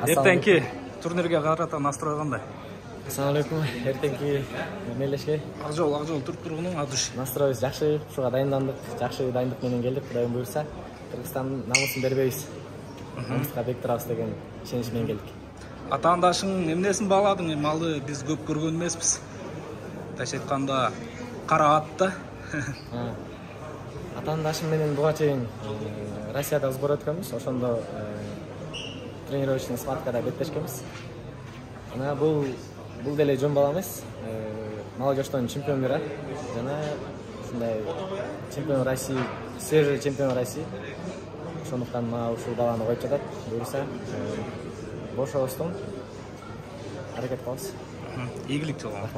Эртеңки турнирге карата настрой кандай? Assalamu alaikum. Эртеңки эмелешке. Акжол туруп тургунуң адыш. Настройбуз жакшы, ушуга дайындандык. Жакшы дайындык менен келдик, Кудайым буйрса. Кыргызстандын намысын бербейбиз. Намыска бек турабыз деген ишенич менен келдик. Атаандашың эмнесин бааладың? Малы биз көп көргөн эмеспиз. Таш айтканда кара ат да. Атаандашым менен буга чейин Россияда сбор өткөнбүз. Ошондо тренировочный схваткада беттешкенбиз. Жана бул деле жөн бала эмес. Мала жаштан чемпион мира жана ушундай чемпион России, свежий чемпион России. Ошондуктан мага ушул баланы коюп жатат. Буюрса, бошобуздун аракет кылабыз. Ийгилик жолуңа.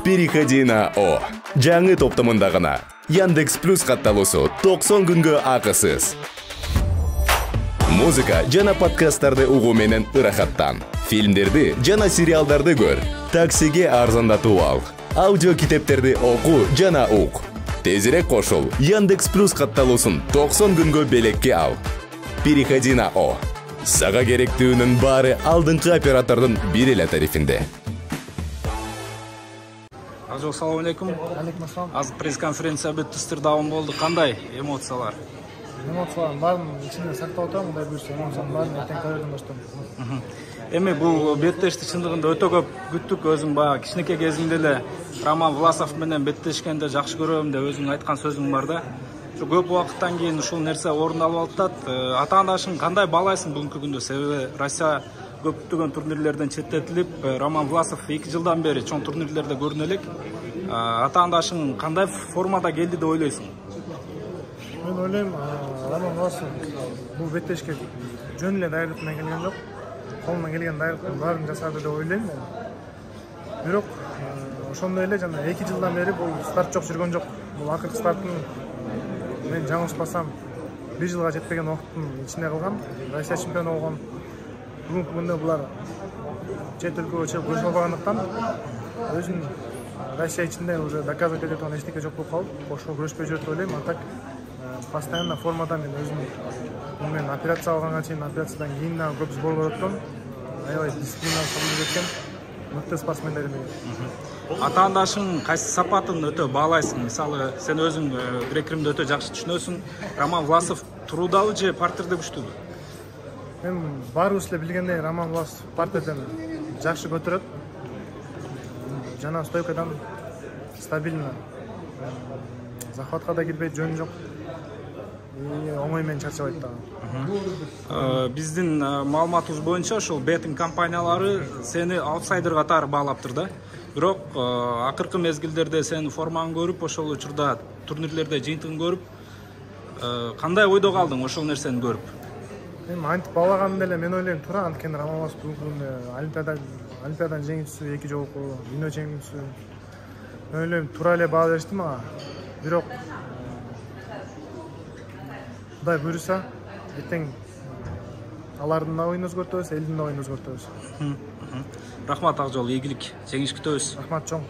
Переходи на О. Жаңы топтомунда гана Яндекс Плюс катталуусу 90 күнгө акысыз. Музыка жана подкасттарды угуу менен ырахаттан. Фильмдерди жана сериалдарды көр. Таксиге арзандатуу ал. Аудио китептерди окуу жана ук. Тезирээк кошул. Яндекс Плюс катталуусун 90 күнгө белекке ал. Переходи на О. Сага керектүүнүн баары алдыңкы оператордун бир эле тарифинде. Акжол, салам алейкум. Алейкум ассалам. Аз пресс-конференция бүттү, сырдабын болду. Кандай эмоциялар? Эмоциялардын баарын ичинде сактап отурам, мындай буюрса, эмоциянын баарын эртең көрөрдүм баштан. Эми бул беттешти чындыгында өтө көп күттүк. Өзүм баа кичинекей кезимде эле Роман Власов менен беттешкенде жакшы көрөм деп өзүң айткан сөзүң бар да. Көп убакыттан кийин ушул нерсе орун алып атат. Ата-анашың кандай баалайсың бүгүнкү күндө? Себеби Россия көптөгөн турнирлерден четтетилип, Роман Власов 2 жылдан бери чоң турнирлерде көрүнө элек. Ата-анашың кандай формада келди деп ойлойсуң? Мен ойлойм, Роман Власов бул беттешке жөн эле даярдык менен келген жок. Колунан келген даярдыктын баарын жасады деп ойлойм. Бирок ошондой эле жана 2 жылдан бери бул старт жок жүргөн жок. Бул акыркы стартын мен жаңылышпасам 1 жылга жетпеген убакыттын ичинде кылган. Россия чемпиону болгон. Бүгүнкү күндө булар чет өлкөгө чыгып күрөшө албагандыктан өзүн Россия ичинде уже доказывать эте турган эчтеке жок болуп калып, ошо күрөшпөй жүрөт деп ойлойм. А так постоянно формада мен өзүм мен операция алганга чейин, операциядан кийин дагы көп сборго өттүм. Аябай дисциплинаны кабыл эткем. Мыкты спортсмендер менен. Ата-анашың кайсы сапатын өтө баалайсың? Мисалы, сен өзүң грек-римди өтө жакшы түшүнөсүң. Роман Власов туруудабы же партерде күчтүүбү? Мен баарыбыз эле билгендей Роман Власов партерден жакшы көтөрөт. Жана стойкадан стабильно. Захватка да кирбейт, жөн жок. Оңой менен чарчабайт дагы. Биздин маалыматыбыз боюнча ошол беттинг компаниялары сени аутсайдер катары баалаптыр да. Бирок акыркы мезгилдерде сенин формаңды көрүп, ошол учурда турнирлерде жыйынтыгын көрүп, кандай ойдо калдың ошол нерсени көрүп? Мен антип баалаганым деле мен ойлойм туура, анткени Роман Власов бүгүнкү Олимпиададан жеңүүчүсү, 2 жолку дүйнө чемпионусу. Мен ойлойм туура эле баа беришти мага. Бирок Кудай буйрса, эртең алардын да оюнун өзгөртөбүз, элдин да оюнун өзгөртөбүз. Рахмат Акжол, ийгилик, жеңиш күтөбүз. Рахмат чоң.